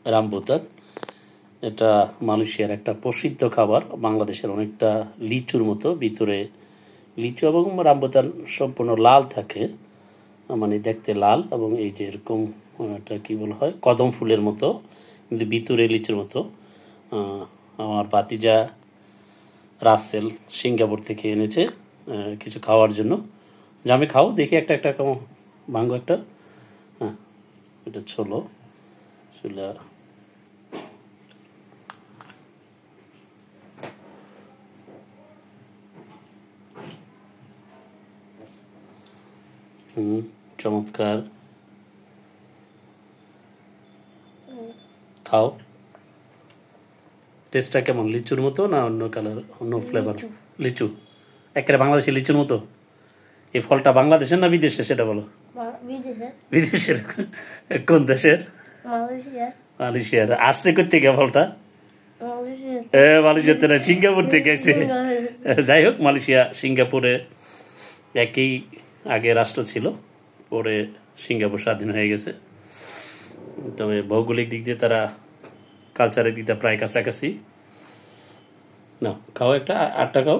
Rambutan. এটা মালয়েশিয়ার একটা প্রসিদ্ধ খাবার, বাংলাদেশের অনেকটা লিচুর মতো, ভিতরে লিচু এবং রামবুতান সম্পূর্ণ লাল থাকে, মানে দেখতে লাল, এবং এই যে এরকম এটা কী বলা হয় কদম ফুলের মতো, কিন্তু ভিতরে লিচুর মতো। আমার ভাতিজা রাসেল সিঙ্গাপুর থেকে এনেছে কিছু খাওয়ার জন্য, যে আমি খাও দেখি একটা একটা ভাঙ্গো একটা। হ্যাঁ, এটা ছোলো চুলা। চমৎকার, খাও। টেস্টটা কেমন, লিচুর মতো না অন্য কালার, অন্য ফ্লেভার? লিচু, একেবারে বাংলাদেশি লিচুর মতো। এই ফলটা বাংলাদেশের না বিদেশে সেটা বলো। বিদেশের? কোন দেশের? মালয়েশিয়ার। আসছে কোথেকে ফলটা? মালয়েশিয়াতে না, সিঙ্গাপুর থেকে এসে। যাই হোক, মালয়েশিয়া সিঙ্গাপুরে একই আগে রাষ্ট্র ছিল, পরে সিঙ্গাপুর স্বাধীন হয়ে গেছে। তবে ভৌগোলিক দিক দিয়ে তারা কালচারের দিক দিয়ে প্রায় কাছাকাছি। না, খাও একটা, আটটা খাও।